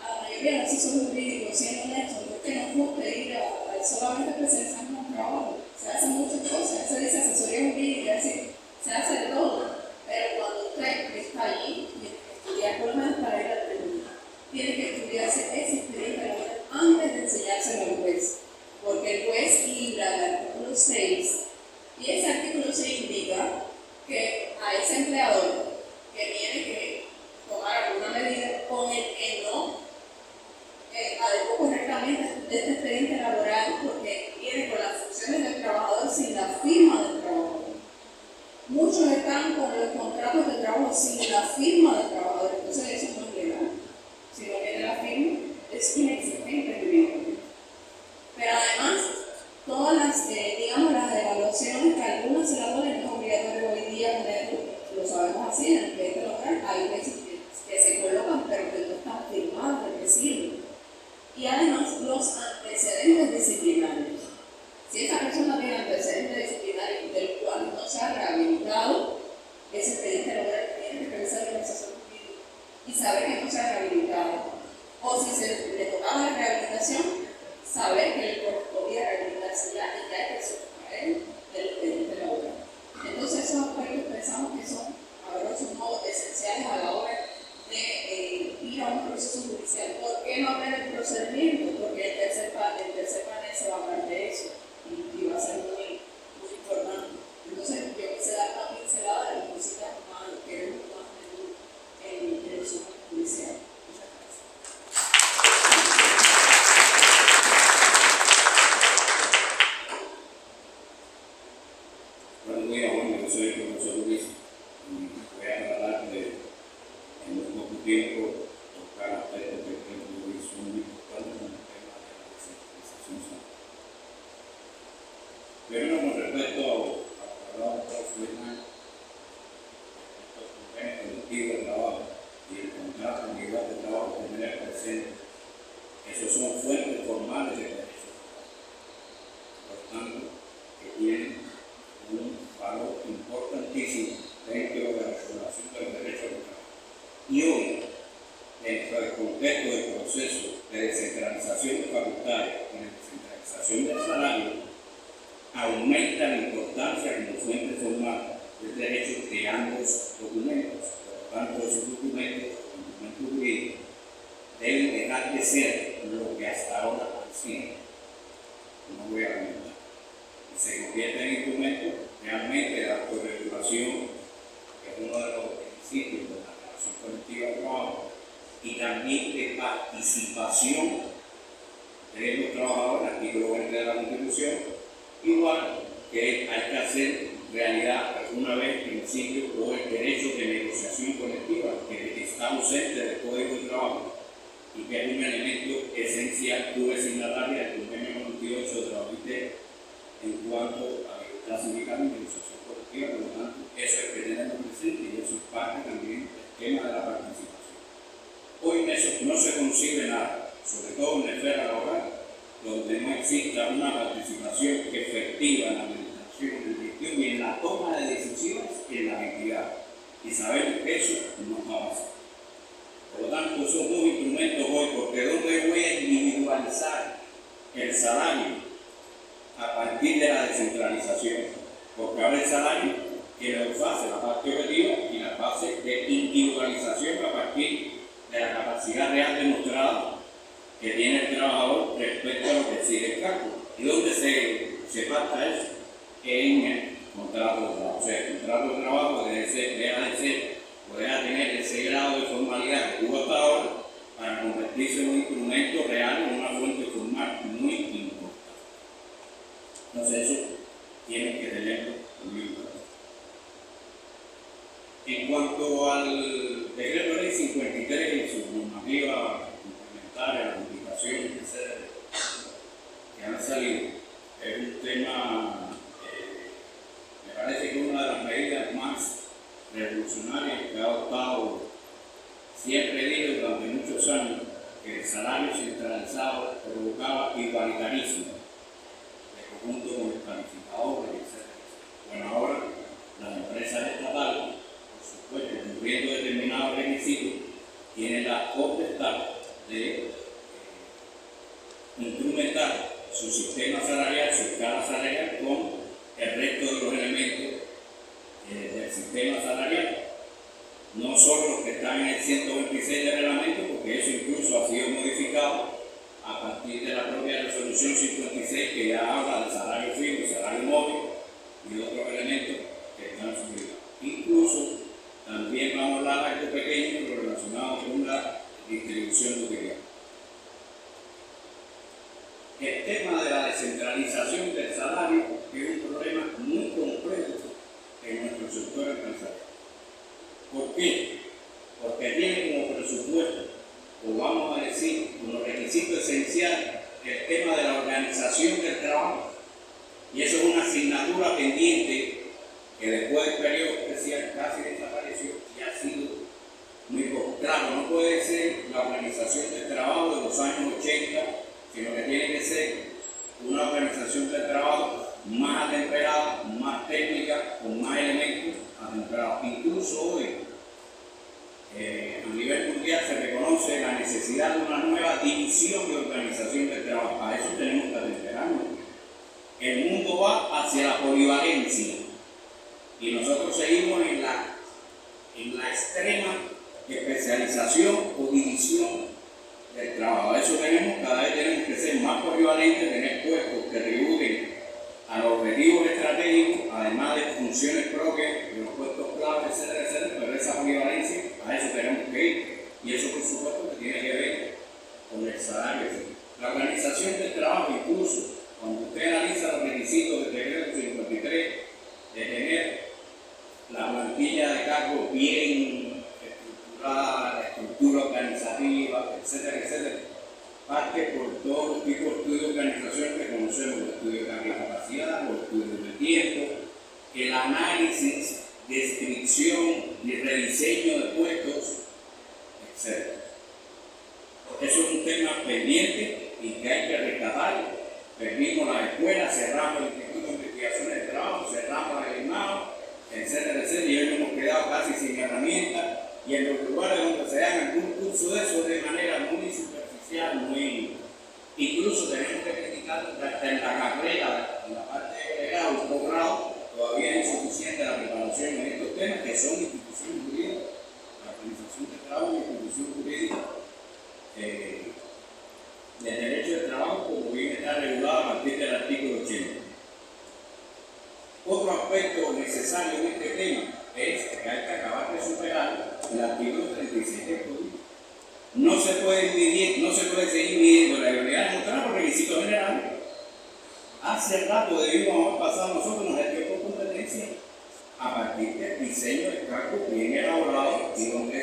a la mayoría de los asesores jurídicos, siendo honestos, es que nos gusta ir a solamente especializarnos en trabajo. Se hacen muchas cosas, se dice asesoría jurídica, es decir, se hace de todo. Pero cuando usted está allí, tiene que estudiar, por lo menos para ir al tribunal, tiene que estudiarse ese expediente laboral antes de enseñárselo al juez. Porque el juez libra el artículo 6, y ese artículo 6 indica que a ese empleador que tiene que tomar alguna medida con el que no adecuó correctamente este expediente laboral, porque viene con las funciones del trabajador sin la firma del trabajador. Muchos están con los contratos de trabajo sin la firma del trabajador, entonces eso no es legal. Si no tiene la firma, es inexistente jurídicamente. Pero además, todas las, las evaluaciones que algunos senadores no es obligatorio hoy día tener, lo sabemos así, en el expediente local, hay veces que se colocan, pero que no están firmadas, de que sirven. Y además, los antecedentes disciplinarios. Si esa persona tiene antecedentes disciplinarios del cual no se ha rehabilitado, ese expediente laboral tiene que revisar el asesor jurídico y saber que no se ha rehabilitado. O si se le tocaba la rehabilitación, saber que le correspondía rehabilitarse ya y ya hay que sustraer del expediente laboral. Entonces, esos aspectos pensamos que son, a grosso modo, esenciales a la hora de ir a un proceso judicial. ¿Por qué no ver el procedimiento? Porque el tercer panel se va a hablar de eso y va a ser muy, muy importante. Entonces, yo quise dar una pincelada de las cositas más que queremos más en el resumen judicial. Muchas gracias. Buenos días, yo soy el profesor Luis y voy a tratar de, en muy poco tiempo, tocar aspectos que creo que son muy importantes en el tema de la descentralización social. Primero, con respecto a lo que hablaba el profesor Hernán, estos convenios colectivos de trabajo y el contrato individual de trabajo que tiene presente, esos son fuentes formales de derechos. Por tanto, que tienen un valor importantísimo dentro de la regulación de los derechos del trabajo. Y hoy, dentro del contexto del proceso de descentralización de facultades y de descentralización del salario, aumenta la importancia como fuente formal del derecho de ambos documentos. Por lo tanto, esos documentos jurídicos, deben dejar de ser lo que hasta ahora han sido. No voy a comentar. Y se convierte en instrumentos realmente de autorregulación, que es uno de los principios de la relación colectiva de trabajo, y también de participación de los trabajadores, artículo 20 de la Constitución, igual que hay que hacer realidad alguna vez el principio o el derecho de negociación colectiva, que está ausente del Código de Trabajo y que es un elemento esencial tu signataria del convenio 98 de la OIT en cuanto a libertad sindical y negociación colectiva. Por lo tanto, eso es que tenemos presente y eso es parte también del tema de la participación. Hoy no se concibe nada, sobre todo en la esfera laboral, donde no exista una participación efectiva en la administración, en la gestión y en la toma de decisiones en la entidad. Y sabemos que eso no va a pasar. Por lo tanto, son dos instrumentos hoy, porque ¿dónde voy a individualizar el salario? A partir de la descentralización. Porque ahora el salario tiene dos fases, la parte objetiva y la fase de individualización a partir de la capacidad real demostrada que tiene el trabajador respecto a lo que exige el cargo. ¿Y dónde se pacta eso? En el contrato de trabajo. O sea, el contrato de trabajo deja tener ese grado de formalidad que tuvo hasta ahora para convertirse en un instrumento real, en una fuente formal muy importante. Entonces eso tienen que tenerlo muy claro. En cuanto al decreto de ley 53 y su normativa complementaria, la publicación, etc., que han salido, es un tema, me parece que una de las medidas más revolucionarias que ha adoptado, siempre he dicho durante muchos años, que el salario centralizado provocaba igualitarismo, de conjunto con los calificadores, etc. Bueno, ahora las empresas estatales, por supuesto, cumpliendo determinados requisitos, tienen la potestad de instrumentar su sistema salarial, su escala salarial con el resto de los elementos del sistema salarial, no solo los que están en el 126 del reglamento, porque eso incluso ha sido modificado a partir de la propia resolución 56, que ya habla de salario fijo, salario móvil y otros elementos que están subidos. Incluso también vamos a hablar de algo pequeño pero relacionado con la distribución de utilidades. El tema de la descentralización del salario es un problema muy complejo en nuestro sector empresarial. ¿Por qué? Porque tiene como presupuesto, o vamos a decir, como requisito esencial, el tema de la organización del trabajo. Y eso es una asignatura pendiente que después del periodo especial casi desapareció y ha sido muy postrado. No puede ser la organización del trabajo de los años 80, sino que tiene que ser una organización del trabajo más atemperada, más técnica, con más elementos atemperados. Incluso hoy, a nivel mundial, se reconoce la necesidad de una nueva división de organización del trabajo. A eso tenemos que atemperarnos. El mundo va hacia la polivalencia y nosotros seguimos en la extrema especialización o división del trabajo. A eso cada vez tenemos que ser más polivalentes, tener puestos que tributen a los objetivos estratégicos, además de funciones propias, de los puestos clave, etcétera, etcétera, pero esa polivalencia, a eso tenemos que ir. Y eso, por supuesto, que tiene que ver con el salario, etcétera. La organización del trabajo, incluso, cuando usted analiza los requisitos del decreto 53, de tener la plantilla de cargos bien estructurada, la estructura organizativa, etcétera, etcétera, parte por todos los tipos de estudios de organización que conocemos, los estudios de capacidad, los estudios de tiempo, el análisis, descripción y rediseño de puestos, etc. Eso es un tema pendiente y que hay que rescatar. Perdimos las escuelas, cerramos el Instituto de Investigaciones de Trabajo, cerramos el IMAO, etcétera, etcétera, y hoy nos hemos quedado casi sin herramientas. Y en los lugares donde se haga algún curso de eso de manera muy superficial, incluso tenemos que criticar hasta en la carrera, en la parte de grado, un posgrado, todavía es insuficiente la preparación en estos temas que son instituciones jurídicas, la organización de trabajo y la institución jurídica del derecho de trabajo, como bien está regulado a partir del artículo 80. Otro aspecto necesario en este tema es que hay que acabar de superar el artículo 36 del Código. No se puede seguir midiendo la idoneidad demostrada por requisitos generales. Hace rato debimos haber pasado nosotros una gestión por competencia a partir del diseño del cargo bien elaborado y donde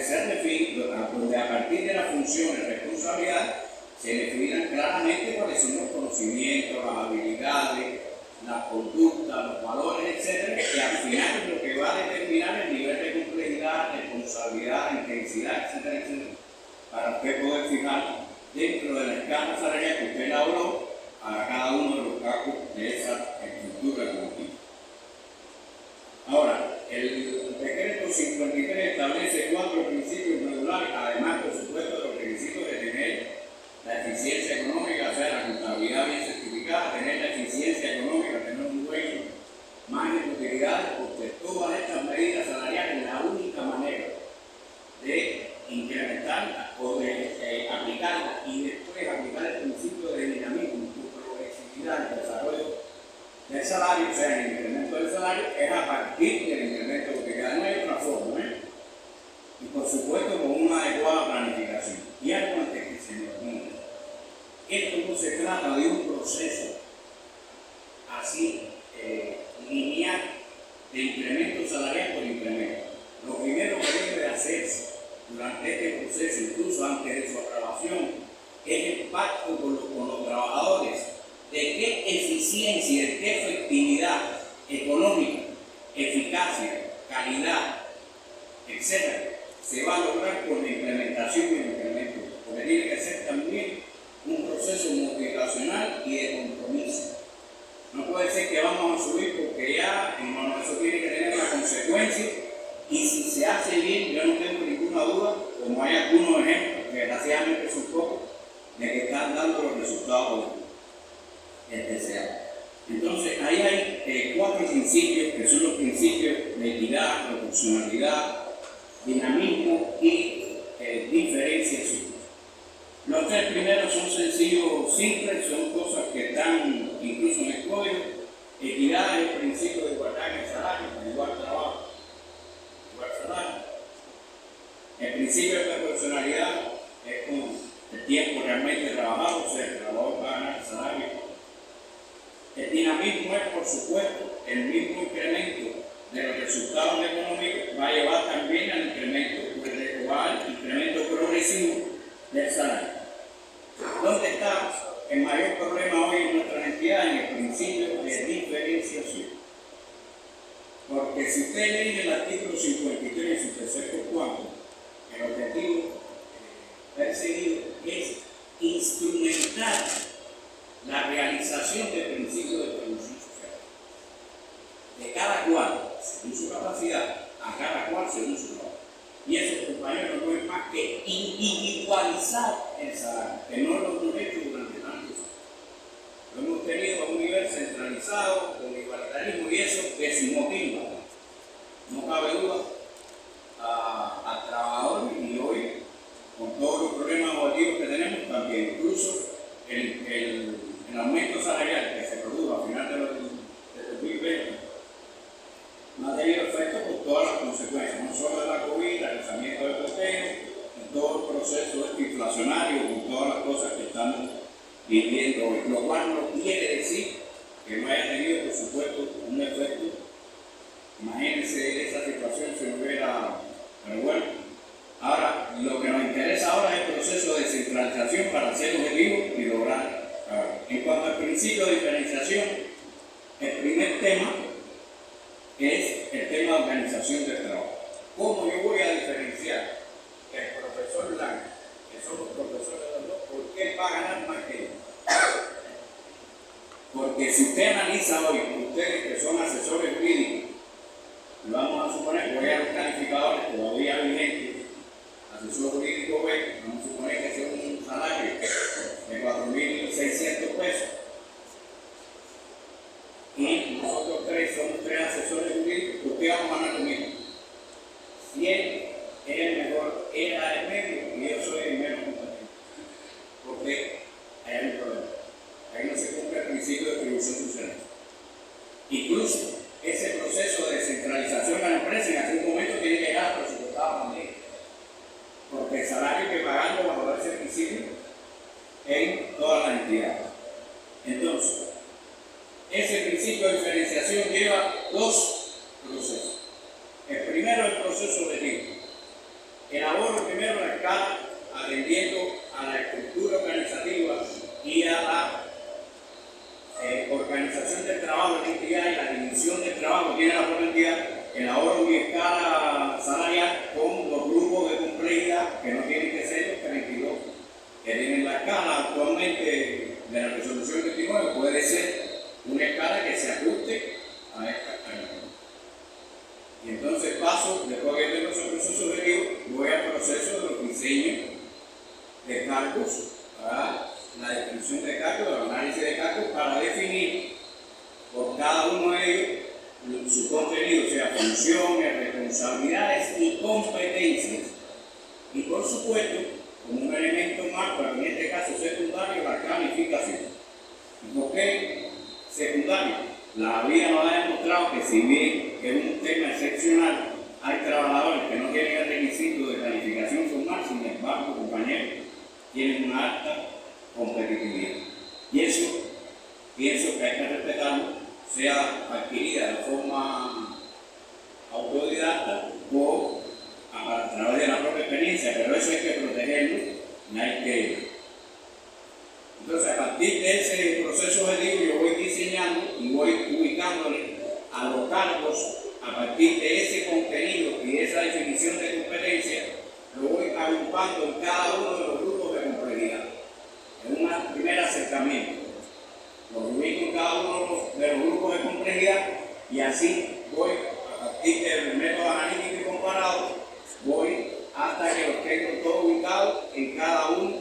a partir de las funciones, responsabilidades, se definan claramente cuáles son los conocimientos, las habilidades, las conductas, los valores, etcétera, que al final es lo que va a determinar el nivel de complejidad, responsabilidad, intensidad, etcétera, etcétera, para usted poder fijar dentro de la escala salarial que usted elaboró a cada uno de los cargos de esa estructura económica. Ahora, el decreto 53 establece 4 principios medulares, además, por supuesto, de los requisitos de tener la eficiencia económica, o sea, la contabilidad bien certificada, tener la eficiencia económica, tener un buen margen de utilidades, porque todas estas medidas salariales es la única manera de incrementar o de trata de un proceso así lineal de incremento salarial por incremento. Lo primero que debe de hacerse durante este proceso, incluso antes de su aprobación, es el pacto con los trabajadores de qué eficiencia, de qué efectividad económica, eficacia, calidad, etc., se va a lograr con la implementación y el incremento, porque tiene que ser también un proceso motivacional y de compromiso. No puede ser que vamos a subir porque ya, hermano, eso tiene que tener una consecuencia, y si se hace bien, yo no tengo ninguna duda, como hay algunos ejemplos, que desgraciadamente son pocos, de que están dando los resultados deseados. Entonces, ahí hay 4 principios, que son los principios de equidad, proporcionalidad, dinamismo y diferenciación. Los 3 primeros son sencillos, simples, son cosas que están incluso en el código. Equidad es el principio de igualdad en el salario, igual trabajo, igual salario. El principio de proporcionalidad es con el tiempo realmente trabajado, o sea, el trabajador va a ganar el salario. El dinamismo es, por supuesto, el mismo incremento de los resultados económicos va a llevar también al incremento progresivo del salario. ¿Dónde está el mayor problema hoy en nuestra entidad? En el principio de diferenciación. Porque si usted lee el artículo 53 en su tercer cuarto, el objetivo perseguido es instrumentar la realización del principio de producción social. De cada cual, según su capacidad, a cada cual según su trabajo. Y eso, compañeros, no es más que individualizar el salario, que no lo hemos hecho durante tantos años. Lo hemos tenido a un nivel centralizado, con igualitarismo, y eso desmotiva, no cabe duda, al trabajador, y hoy, con todos los problemas objetivos que tenemos, también incluso el aumento salarial que se produjo a final del 2020 no ha tenido efecto por todas las consecuencias, no solo de la COVID, el lanzamiento del cotejo y todo el proceso inflacionario, con todas las cosas que estamos viviendo hoy, lo cual no quiere decir que no haya tenido, por supuesto, un efecto. Imagínense esa situación si no hubiera, pero bueno. Ahora, lo que nos interesa ahora es el proceso de descentralización para ser objetivos y lograr. En cuanto al principio de diferenciación, el primer tema es el tema de organización del trabajo. ¿Cómo yo voy a diferenciar el profesor Lang, que son los profesores de los dos, por qué va a ganar más que ellos? Porque si usted analiza hoy, ustedes que son asesores jurídicos, lo vamos a suponer, voy a los calificadores todavía vigentes, asesor jurídico B, vamos a suponer que sea un salario de 4.600 pesos. Y nosotros 3 somos 3 asesores jurídicos, ¿por qué vamos a ganar lo mismo? Si él es el mejor, él era el medio y yo soy el menos competente. Porque hay un problema. Ahí no se cumple el principio de distribución social. Incluso ese proceso de descentralización de la empresa en algún momento tiene que llegar presupuestado también. Porque el salario hay que pagarlo bajo ese principio en todas las entidades. Entonces, ese principio de diferenciación lleva 2 procesos. El primero es el proceso de tiempo. Elaboro primero la escala atendiendo a la estructura organizativa y a la organización del trabajo en la entidad y la división del trabajo que tiene la propia entidad. Elaboro mi escala salarial con los grupos de complejidad que no tienen que ser los 32 que tienen la escala actualmente de la resolución 29. Puede ser una escala que se ajuste a esta escala. Y entonces paso, después que tengo ese proceso objetivo, voy al proceso de los diseños de cargos, para la descripción de cargos, el análisis de cargos, para definir por cada uno de ellos su contenido, o sea, funciones, responsabilidades y competencias. Y por supuesto, como un elemento más, pero en este caso secundario, la calificación. ¿Y por qué secundario? La vida nos ha demostrado que si bien es un tema excepcional, hay trabajadores que no tienen el requisito de calificación formal, sin embargo, compañeros, tienen una alta competitividad. Y eso pienso que hay que respetarlo, sea adquirida de forma autodidacta o a través de la propia experiencia, pero eso hay que protegerlo y hay que... Entonces, a partir de ese proceso objetivo, yo voy diseñando y voy ubicándole a los cargos, a partir de ese contenido y esa definición de competencia, lo voy agrupando en cada uno de los grupos de complejidad. En un primer acercamiento, lo ubico en cada uno de los grupos de complejidad y así voy, a partir del método analítico y comparado, voy hasta que los tengo todos ubicados en cada uno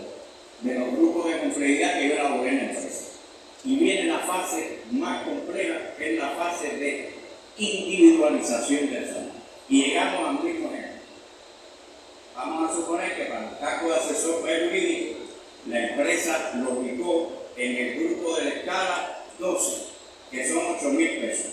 de los grupos de complejidad que yo elaboré en la empresa. Y viene la fase más compleja, que es la fase de individualización del salud. Y llegamos al mismo ejemplo. Vamos a suponer que para el cargo de asesor jurídico, la empresa lo ubicó en el grupo de la escala 12, que son 8.000 pesos.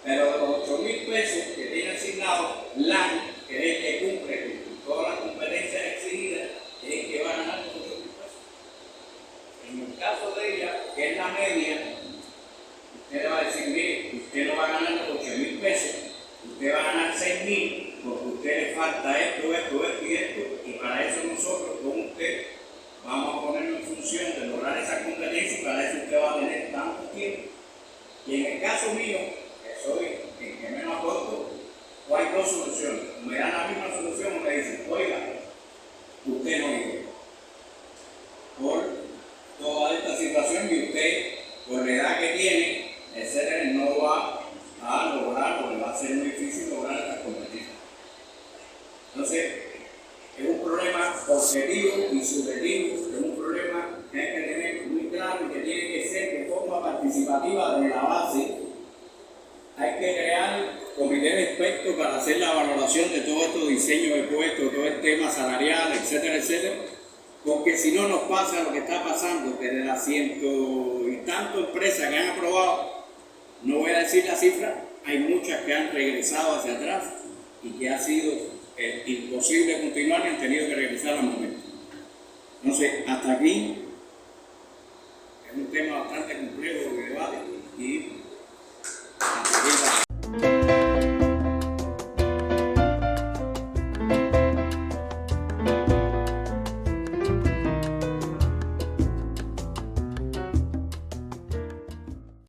Pero de los 8.000 pesos que tiene asignado, LAN, que es el que cumple con todas las competencias exigidas, es el que va a ganar los 8.000 pesos. En el caso de ella, que es la media, usted le va a decir, mire, usted no va a ganar los 8.000 pesos, usted va a ganar 6.000 porque a usted le falta esto, esto, esto y esto, y para eso nosotros con usted vamos a ponerlo en función de lograr esa competencia y para eso usted va a tener tanto tiempo. Y en el caso mío, que soy el que menos aporto, pues hay dos soluciones. Me dan la misma solución o me dicen, oiga, usted no llegó por toda esta situación y usted, por la edad que tiene, etcétera, no va a lograr o le va a ser muy difícil lograr estas competencias. Entonces, es un problema objetivo y subjetivo, es un problema que hay que tener muy claro y que tiene que ser de forma participativa desde la base. Hay que crear comités de expertos para hacer la valoración de todos estos diseños de puestos, todo el tema salarial, etcétera, etcétera, porque si no nos pasa lo que está pasando, que de las 100 y tantas empresas que han aprobado, no voy a decir la cifra, hay muchas que han regresado hacia atrás y que ha sido imposible continuar y han tenido que regresar al momento. Entonces, hasta aquí es un tema bastante complejo de debate y hasta aquí